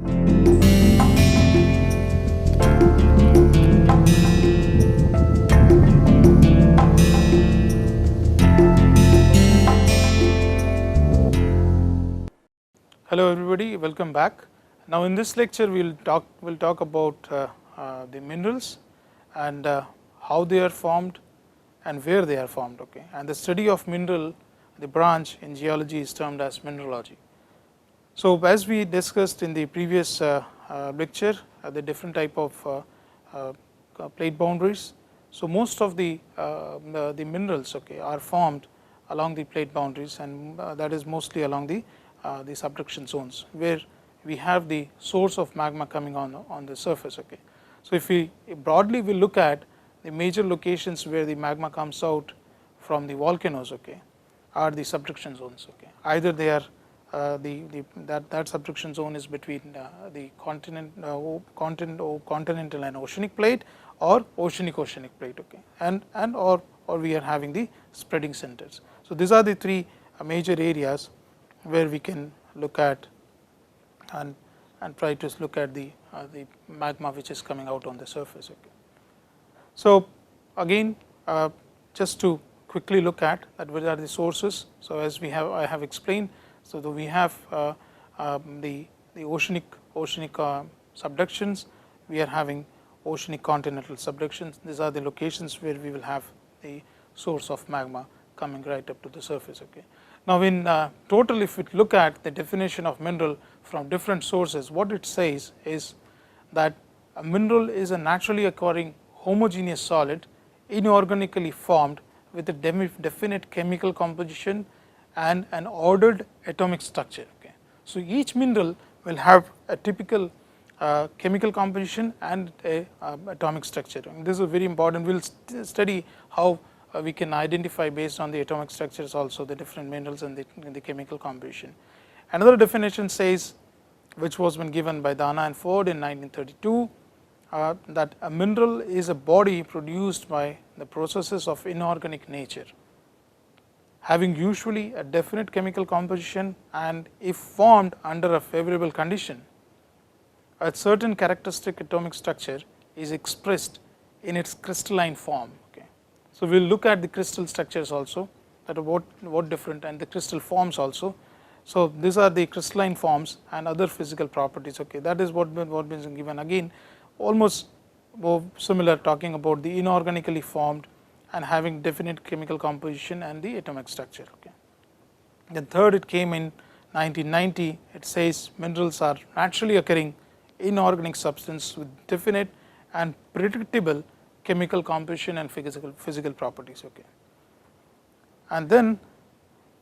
Hello everybody, welcome back. Now in this lecture we'll talk about the minerals and how they are formed and where they are formed, okay. And the study of mineral, the branch in geology, is termed as mineralogy. So as we discussed in the previous lecture, the different type of plate boundaries. So most of the minerals, okay, are formed along the plate boundaries, and that is mostly along the subduction zones where we have the source of magma coming on the surface, okay. So if we broadly we look at the major locations where the magma comes out from the volcanoes, okay, are the subduction zones, okay. Either they are that subduction zone is between the continental and oceanic plate, or oceanic plate, okay, and or we are having the spreading centers. So these are the three major areas where we can look at and try to look at the magma which is coming out on the surface, okay. So again, just to quickly look at that, what are the sources. So as I have explained, so we have the oceanic subductions, we are having oceanic continental subductions. These are the locations where we will have the source of magma coming right up to the surface, okay. Now in total, if we look at the definition of mineral from different sources, what it says is that a mineral is a naturally occurring homogeneous solid, inorganically formed with a definite chemical composition and an ordered atomic structure, okay. So each mineral will have a typical chemical composition and a atomic structure, and this is very important. We will study how we can identify based on the atomic structures also the different minerals and the chemical composition. Another definition says, which was been given by Dana and Ford in 1932, that a mineral is a body produced by the processes of inorganic nature, having usually a definite chemical composition, and if formed under a favorable condition, a certain characteristic atomic structure is expressed in its crystalline form, okay. So we will look at the crystal structures also, that are what different, and the crystal forms also. So these are the crystalline forms and other physical properties, okay. That is what is given, again almost similar, talking about the inorganically formed and having definite chemical composition and the atomic structure, okay. Then third, it came in 1990, it says minerals are naturally occurring inorganic substance with definite and predictable chemical composition and physical properties, okay. And then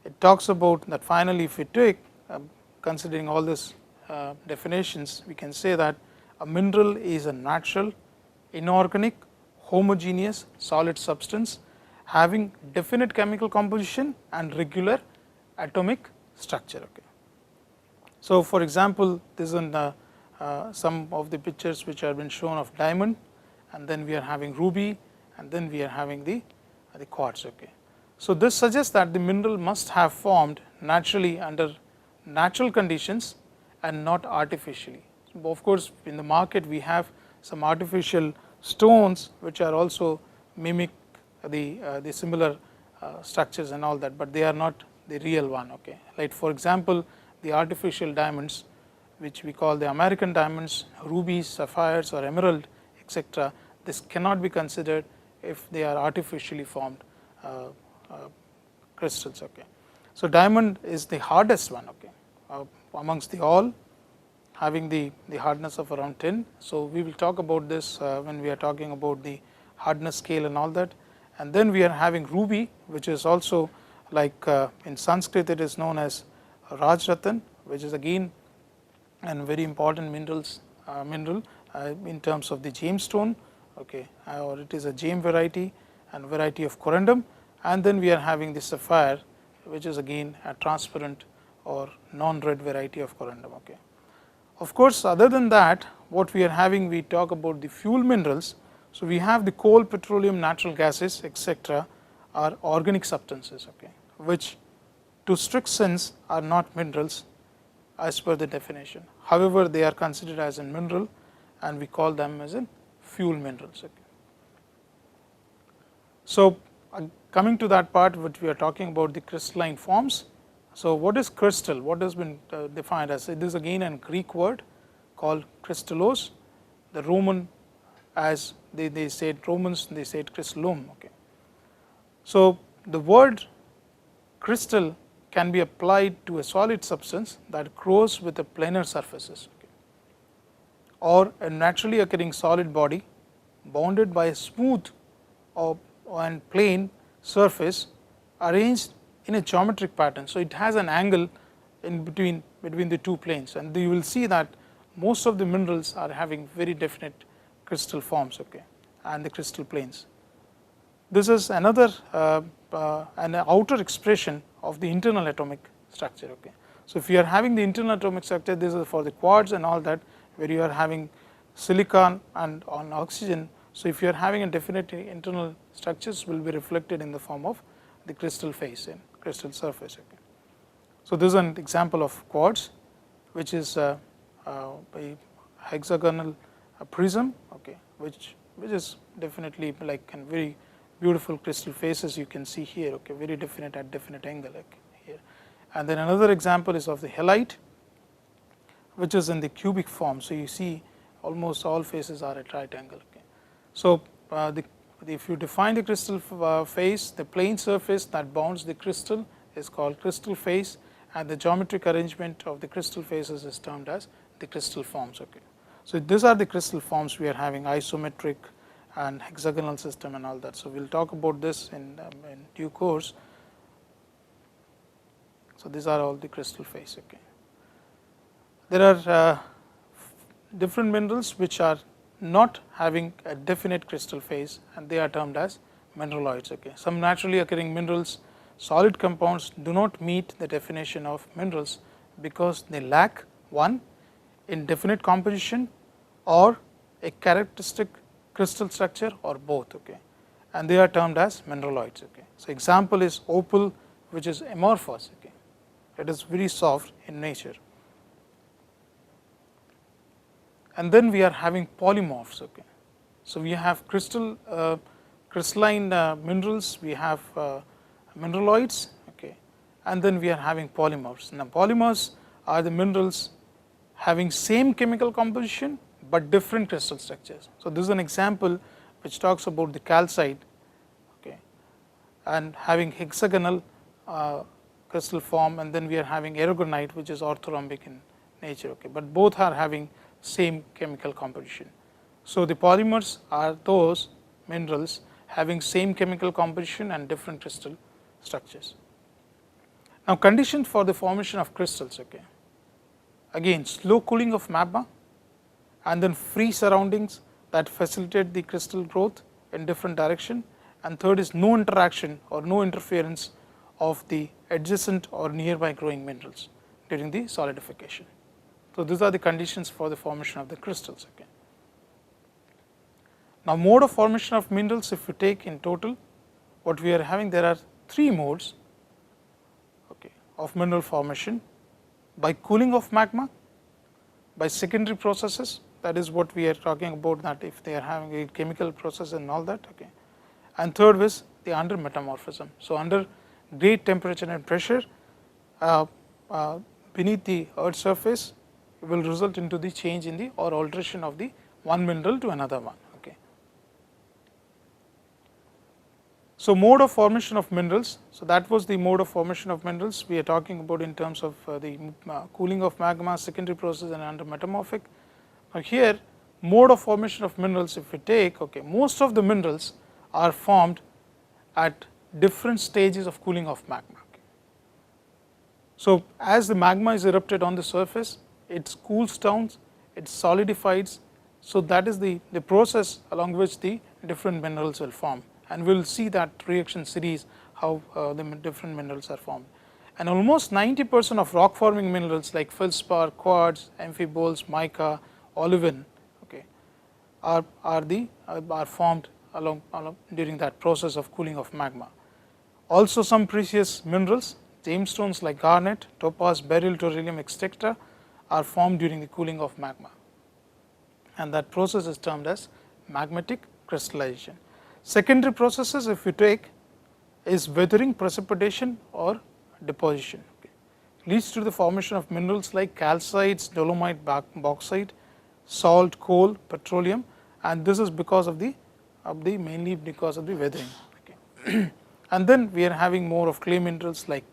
it talks about that finally, if we take considering all these definitions, we can say that a mineral is a natural, inorganic, homogeneous solid substance having definite chemical composition and regular atomic structure, okay. So for example, this is some of the pictures which have been shown of diamond, and then we are having ruby, and then we are having the quartz, okay. So this suggests that the mineral must have formed naturally under natural conditions and not artificially. So of course in the market we have some artificial stones which are also mimic the similar structures and all that, but they are not the real one, okay. Like for example, the artificial diamonds which we call the American diamonds, rubies, sapphires or emerald, etc., this cannot be considered if they are artificially formed crystals, okay. So diamond is the hardest one, okay, amongst the all, having the hardness of around 10. So we will talk about this when we are talking about the hardness scale and all that. And then we are having ruby, which is also like in Sanskrit it is known as Rajratan, which is again a very important mineral in terms of the gemstone, okay, or it is a gem variety and variety of corundum. And then we are having the sapphire, which is again a transparent or non-red variety of corundum, okay. Of course, other than that, what we are having, we talk about the fuel minerals. So we have the coal, petroleum, natural gases, etc., are organic substances, okay, which to strict sense are not minerals as per the definition. however they are considered as a mineral and we call them as in fuel minerals. Okay. So, coming to that part which we are talking about the crystalline forms. So, what is crystal? What has been defined as? It is again a Greek word called crystallos. The Roman, as they said Romans, they said crystallum. Okay. So, the word crystal can be applied to a solid substance that grows with a planar surfaces, okay, or a naturally occurring solid body bounded by a smooth and plane surface arranged in a geometric pattern. So, it has an angle in between the two planes, and you will see that most of the minerals are having very definite crystal forms, okay, and the crystal planes. This is another an outer expression of the internal atomic structure. Okay. So, if you are having the internal atomic structure, this is for the quartz and all that, where you are having silicon and on oxygen. So, if you are having a definite internal structures will be reflected in the form of the crystal face and crystal surface. Okay. So, this is an example of quartz, which is a hexagonal prism, okay, which is definitely like a very beautiful crystal faces you can see here, okay, very definite at definite angle, like here. And then another example is of the halite, which is in the cubic form. So, you see almost all faces are at right angle. Okay. So, if you define the crystal face, the plane surface that bounds the crystal is called crystal face, and the geometric arrangement of the crystal faces is termed as the crystal forms. Okay. So, these are the crystal forms we are having, isometric and hexagonal system and all that. So, we will talk about this in due course. So, these are all the crystal face. Okay. There are different minerals which are not having a definite crystal phase, and they are termed as mineraloids. Okay. Some naturally occurring minerals, solid compounds do not meet the definition of minerals because they lack one in definite composition or a characteristic crystal structure or both, okay, and they are termed as mineraloids. Okay. So, example is opal, which is amorphous, okay, it is very soft in nature. And then we are having polymorphs. Okay. So, we have crystalline minerals, we have mineraloids, okay, and then we are having polymorphs. Now, polymers are the minerals having same chemical composition but different crystal structures. So, this is an example which talks about the calcite, okay, and having hexagonal crystal form, and then we are having aragonite, which is orthorhombic in nature, okay, but both are having same chemical composition. So, the polymers are those minerals having same chemical composition and different crystal structures. Now, conditions for the formation of crystals, okay, again slow cooling of magma, and then free surroundings that facilitate the crystal growth in different direction, and third is no interaction or no interference of the adjacent or nearby growing minerals during the solidification. So, these are the conditions for the formation of the crystals. Okay. Now, mode of formation of minerals, if you take in total what we are having, there are three modes, okay, of mineral formation: by cooling of magma, by secondary processes, that is what we are talking about, that if they are having a chemical process and all that, okay, and third is the under metamorphism. So, under great temperature and pressure beneath the earth surface will result into the change in the or alteration of the one mineral to another one. Okay. So, mode of formation of minerals. So, that was the mode of formation of minerals we are talking about in terms of the cooling of magma, secondary process, and under metamorphic. Now, here mode of formation of minerals, if we take, okay, most of the minerals are formed at different stages of cooling of magma. Okay. So, as the magma is erupted on the surface, it cools down, it solidifies. So, that is the process along which the different minerals will form, and we will see that reaction series how the different minerals are formed. And almost 90% of rock forming minerals like feldspar, quartz, amphiboles, mica, olivine, okay, are formed along during that process of cooling of magma. Also, some precious minerals, jamestones like garnet, topaz, beryl, beryllium, etc., are formed during the cooling of magma, and that process is termed as magmatic crystallization. Secondary processes, if you take, is weathering, precipitation or deposition, okay, leads to the formation of minerals like calcites, dolomite, bauxite, salt, coal, petroleum, and this is because of the mainly because of the weathering, okay. And then we are having more of clay minerals like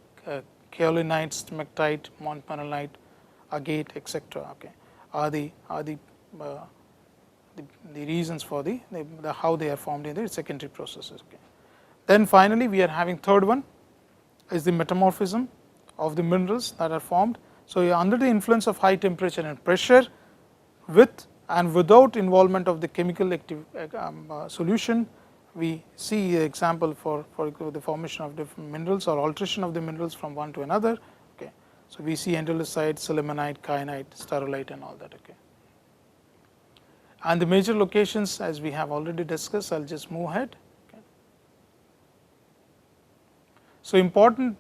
kaolinite, stalactite, montmorillonite, agate, etc. Okay, are the reasons for the how they are formed in the secondary processes. Okay. Then finally, we are having third one is the metamorphism of the minerals that are formed. So, under the influence of high temperature and pressure, with and without involvement of the chemical active solution, we see the example for the formation of different minerals or alteration of the minerals from one to another. Okay. So, we see andalusite, sillimanite, kyanite, sterolite and all that. Okay. And the major locations, as we have already discussed, I will just move ahead. Okay. So, important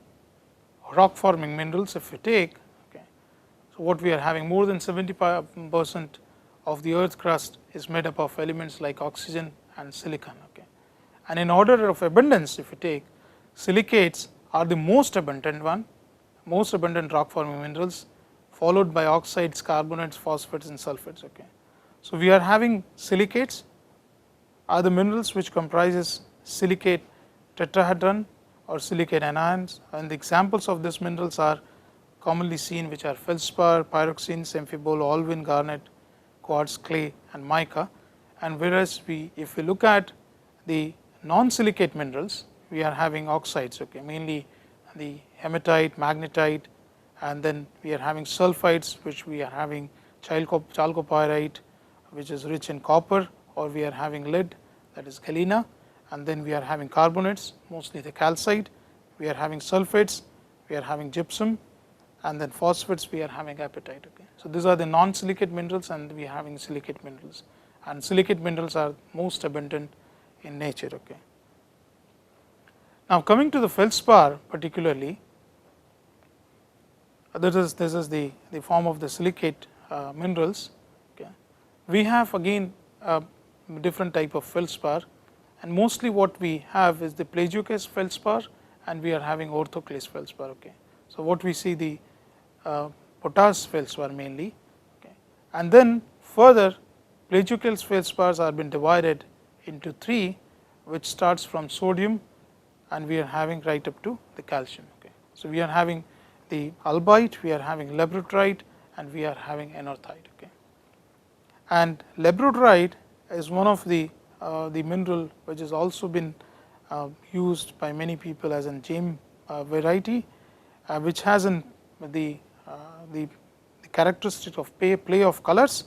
rock forming minerals, if we take, okay, so what we are having, more than 75% of the earth crust is made up of elements like oxygen and silicon. Okay. And in order of abundance, if you take, silicates are the most abundant rock forming minerals, followed by oxides, carbonates, phosphates and sulfates. Okay. So, we are having silicates are the minerals which comprises silicate tetrahedron or silicate anions, and the examples of these minerals are commonly seen, which are feldspar, pyroxenes, amphibole, olivine, garnet, quartz, clay and mica. And whereas if we look at the non-silicate minerals, we are having oxides, okay, mainly the hematite, magnetite, and then we are having sulfides, which we are having chalcopyrite, which is rich in copper, or we are having lead, that is galena, and then we are having carbonates, mostly the calcite, we are having sulfates, we are having gypsum, and then phosphates, we are having apatite. Okay. So, these are the non-silicate minerals, and we are having silicate minerals, and silicate minerals are most abundant in nature. Okay. Now, coming to the feldspar particularly, this is the form of the silicate minerals. Okay. We have again different type of feldspar, and mostly what we have is the plagioclase feldspar, and we are having orthoclase feldspar. Okay. So, what we see the potash feldspar mainly, okay. And then further plagioclase feldspars are been divided into three, which starts from sodium, and we are having right up to the calcium. Okay. So, we are having the albite, we are having labradorite, and we are having anorthite. Okay. And labradorite is one of the mineral which has also been used by many people as a gem variety, which has the characteristic of play of colors,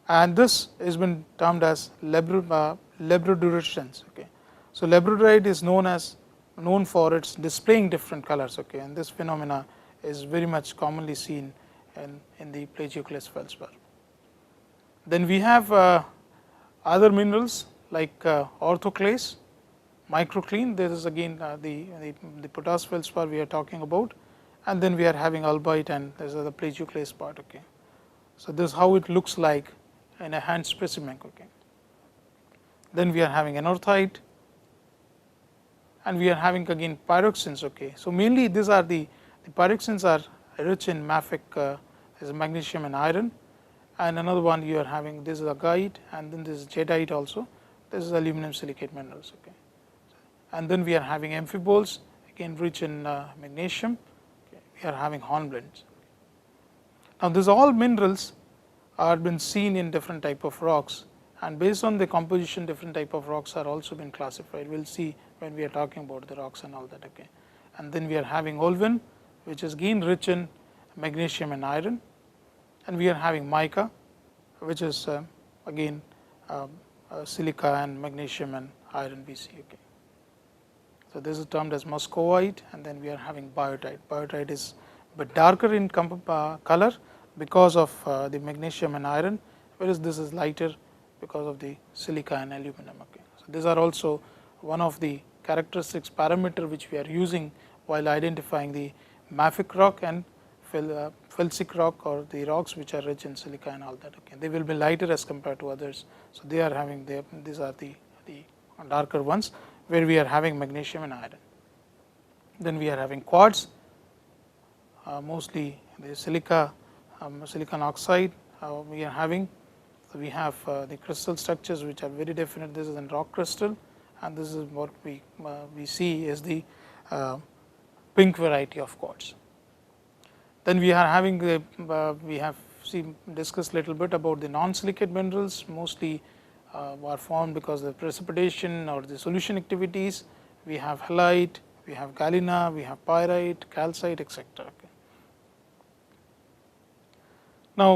and this has been termed as labradorescence. Okay. So, labradorite is known for its displaying different colors. Okay. And this phenomena is very much commonly seen in the plagioclase feldspar. Then we have other minerals like orthoclase, microcline. This is again the potash feldspar we are talking about, and then we are having albite, and this is the plagioclase part. Okay. So, this is how it looks like in a hand specimen. Okay. Then we are having anorthite, and we are having again pyroxenes. Okay. So, mainly these are the pyroxenes are rich in mafic, is magnesium and iron, and another one you are having, this is agate, and then this is jadeite also, this is aluminum silicate minerals. Okay. And then we are having amphiboles, again rich in magnesium. Okay. We are having hornblendes. Now, these all minerals are been seen in different type of rocks, and based on the composition, different type of rocks are also been classified. We will see when we are talking about the rocks and all that. Okay. And then we are having olivine, which is again rich in magnesium and iron, and we are having mica, which is again silica and magnesium and iron we see. Okay. So, this is termed as muscovite, and then we are having biotite. Biotite is but darker in color because of the magnesium and iron, whereas this is lighter because of the silica and aluminum. Okay. So, these are also one of the characteristics parameter which we are using while identifying the mafic rock and felsic rock or the rocks which are rich in silica and all that. Okay, they will be lighter as compared to others. So they are having these are the darker ones where we are having magnesium and iron. Then we are having quartz, mostly the silica, silicon oxide. We are having. So we have the crystal structures which are very definite. This is a rock crystal, and this is what we see as the pink variety of quartz. Then we are having we have discussed a little bit about the non-silicate minerals, mostly are formed because of the precipitation or the solution activities. We have halite, we have galena, we have pyrite, calcite, etc. Okay. Now,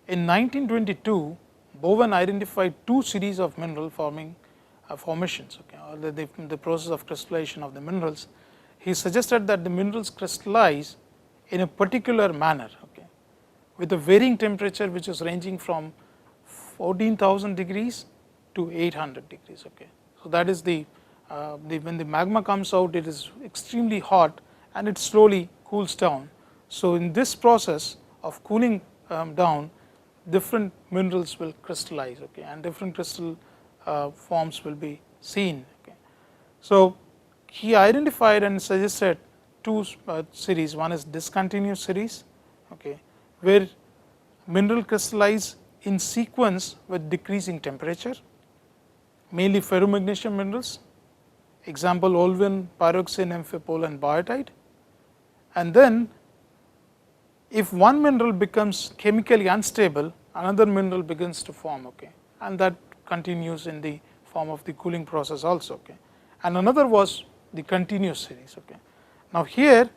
in 1922, BOWEN identified two series of mineral formations, okay, or the process of crystallization of the minerals. He suggested that the minerals crystallize in a particular manner, okay, with a varying temperature which is ranging from 14,000 degrees to 800 degrees. Okay. So that is when the magma comes out, it is extremely hot and it slowly cools down. So in this process of cooling down, different minerals will crystallize, okay, and different crystal forms will be seen. Okay. So he identified and suggested two series. One is discontinuous series, okay, where mineral crystallize in sequence with decreasing temperature, mainly ferromagnesium minerals, example olivine, pyroxene, amphipole and biotite. And then if one mineral becomes chemically unstable, another mineral begins to form, okay, and that continues in the form of the cooling process also. Okay. And another was the continuous series. Okay. Now here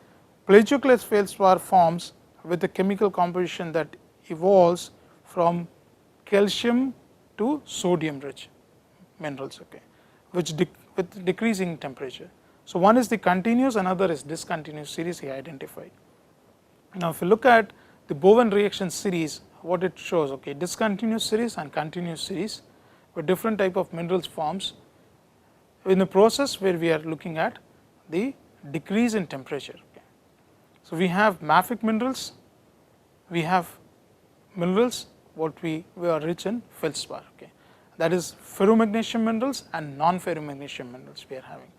plagioclase feldspar forms with a chemical composition that evolves from calcium to sodium rich minerals, okay, which with decreasing temperature. So one is the continuous, another is discontinuous series he identified. Now if you look at the BOWEN reaction series, what it shows, okay, discontinuous series and continuous series with different type of minerals forms in the process where we are looking at the decrease in temperature. Okay. So we have mafic minerals, we have minerals what we are rich in feldspar, okay, that is ferromagnesium minerals and non-ferromagnesium minerals we are having.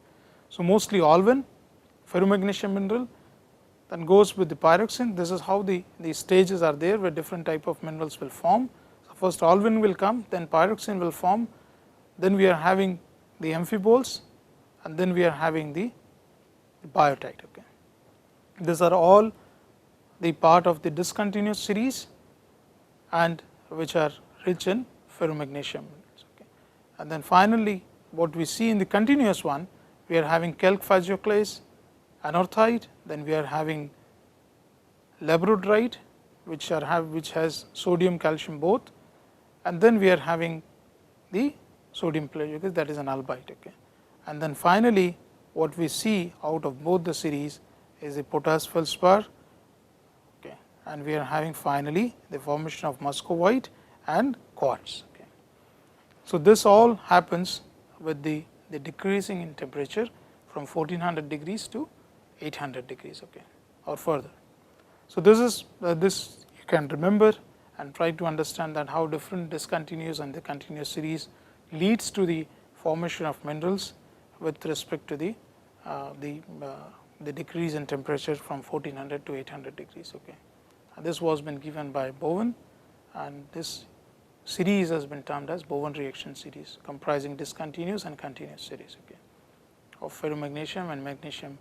So mostly olivine, ferromagnesium mineral, then goes with the pyroxene. This is how the stages are there where different type of minerals will form. So first olivine will come, then pyroxene will form, then we are having the amphiboles, and then we are having the biotite. Okay. These are all the part of the discontinuous series and which are rich in ferromagnesium minerals. Okay. And then finally what we see in the continuous one, we are having calc phagioclase, anorthite, then we are having labradorite which has sodium calcium both, and then we are having the sodium plagioclase, that is an albite. Okay. And then finally what we see out of both the series is the potash feldspar, okay, and we are having finally the formation of muscovite and quartz. Okay. So this all happens with the decreasing in temperature from 1400 degrees to 800 degrees, okay, or further. So this is this you can remember and try to understand that how different discontinuous and the continuous series leads to the formation of minerals with respect to the decrease in temperature from 1400 to 800 degrees. Okay. And this was been given by BOWEN, and this series has been termed as BOWEN reaction series comprising discontinuous and continuous series, okay, of ferromagnesium and magnesium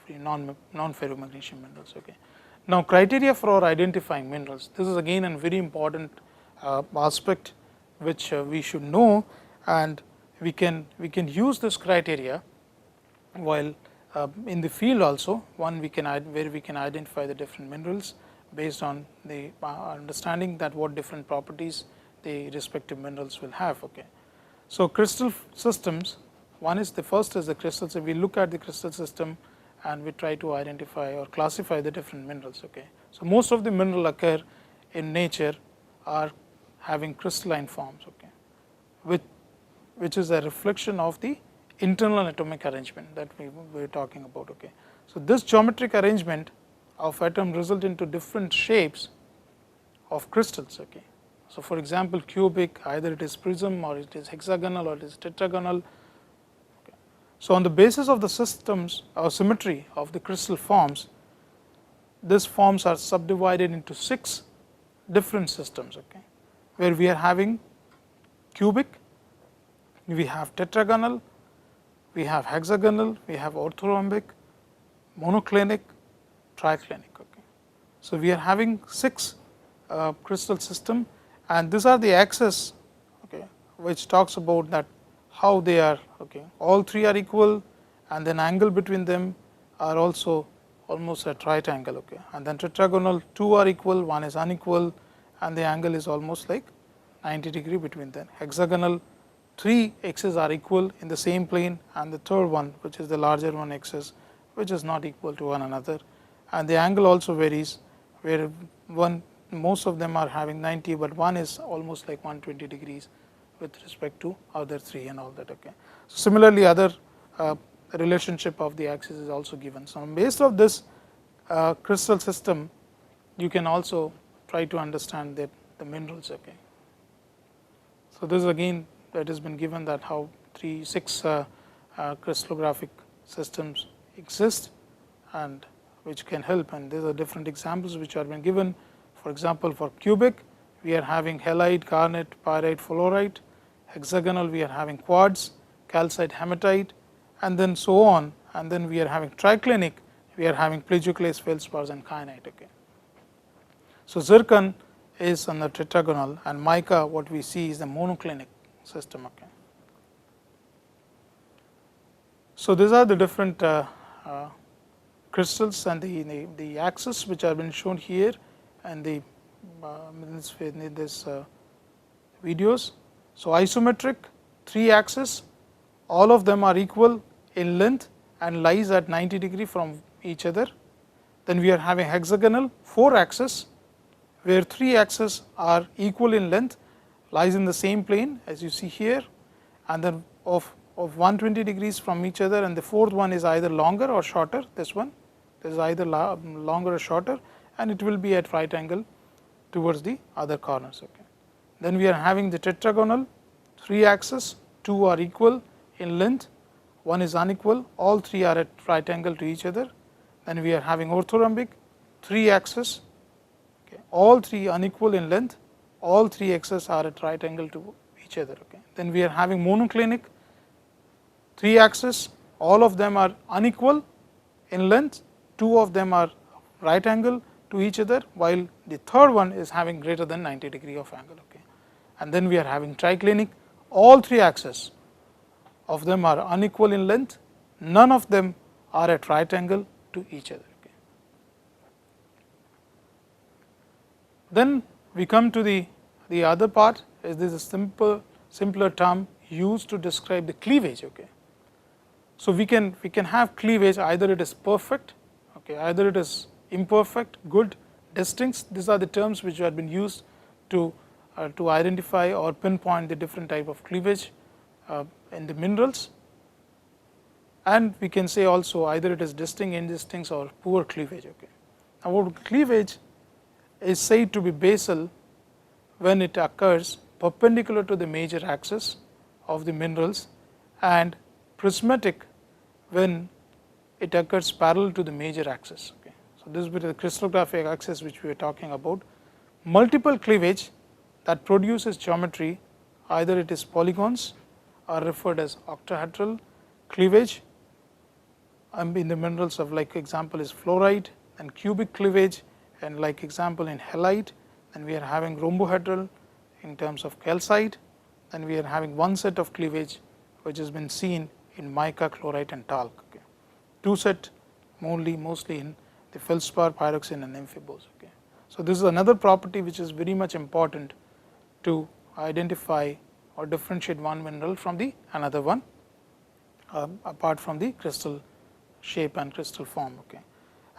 non-ferromagnesium minerals. Okay. Now criteria for identifying minerals, this is again a very important aspect which we should know, and we can use this criteria while in the field also, one where we can identify the different minerals based on the understanding that what different properties the respective minerals will have. Okay. So crystal systems, first is the crystal. So we look at the crystal system and we try to identify or classify the different minerals. Okay. So most of the mineral occur in nature are having crystalline forms, okay, which is a reflection of the internal atomic arrangement that we were talking about. Okay. So this geometric arrangement of atom result into different shapes of crystals. Okay. So, for example, cubic, either it is prism or it is hexagonal or it is tetragonal. Okay. So, on the basis of the systems or symmetry of the crystal forms, these forms are subdivided into 6 different systems, okay, where we are having cubic, we have tetragonal, we have hexagonal, we have orthorhombic, monoclinic, triclinic. Okay. So, we are having 6 crystal system, and these are the axes, okay, which talks about that how they are. Okay. All 3 are equal, and then angle between them are also almost a triangle. Okay. And then tetragonal, 2 are equal, 1 is unequal, and the angle is almost like 90 degree between them. Hexagonal, 3 axes are equal in the same plane, and the third one, which is the larger one, axis, which is not equal to one another, and the angle also varies, where most of them are having 90, but one is almost like 120 degrees with respect to other 3 and all that. Okay. So, similarly, other relationship of the axis is also given. So, based on this crystal system, you can also try to understand that the minerals. Okay. So, this again that has been given that how 6 crystallographic systems exist, and which can help, and these are different examples which are been given. For example, for cubic we are having halite, garnet, pyrite, fluorite. Hexagonal we are having quartz, calcite, hematite, and then so on, and then we are having triclinic, we are having plagioclase, feldspars, and kyanite. Okay. So, zircon is on the tetragonal, and mica what we see is the monoclinic system. Okay. So, these are the different crystals and the axes which have been shown here and the in this videos. So, isometric 3 axes, all of them are equal in length and lies at 90 degree from each other. Then we are having hexagonal 4 axes, where 3 axes are equal in length, lies in the same plane as you see here, and then of 120 degrees from each other, and the fourth one is either longer or shorter. This one is either longer or shorter, and it will be at right angle towards the other corners. Okay. Then we are having the tetragonal 3 axes, 2 are equal in length, 1 is unequal, all 3 are at right angle to each other. Then we are having orthorhombic 3 axes, okay, all 3 unequal in length, all 3 axes are at right angle to each other. Okay. Then we are having monoclinic 3 axes, all of them are unequal in length, 2 of them are right angle to each other, while the third one is having greater than 90 degree of angle. Okay. And then we are having triclinic, all 3 axes of them are unequal in length, none of them are at right angle to each other. Okay. Then we come to the other part, is this a simpler term used to describe the cleavage. Okay. So, we can have cleavage, either it is perfect, okay, either it is imperfect, good, distinct. These are the terms which have been used to identify or pinpoint the different type of cleavage in the minerals, and we can say also either it is distinct, indistinct, or poor cleavage. Okay. Now, cleavage is said to be basal when it occurs perpendicular to the major axis of the minerals, and prismatic when it occurs parallel to the major axis. Okay. So, this will be the crystallographic axis which we are talking about. Multiple cleavage that produces geometry, either it is polygons, are referred as octahedral cleavage in the minerals of, like example is fluorite, and cubic cleavage, and like example in halite, and we are having rhombohedral in terms of calcite, and we are having one set of cleavage which has been seen in mica, chlorite, and talc. Okay. 2 set mostly in the feldspar, pyroxene, and amphibose. Okay. So, this is another property which is very much important to identify or differentiate one mineral from the another one, apart from the crystal shape and crystal form. Okay.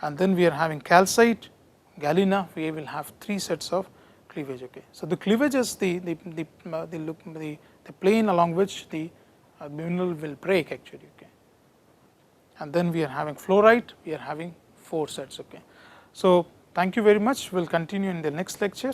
And then we are having calcite, galena, we will have 3 sets of cleavage. Okay. So, the cleavage is the plane along which the mineral will break actually. Okay. And then we are having fluorite, we are having 4 sets. Okay. So, thank you very much. We will continue in the next lecture.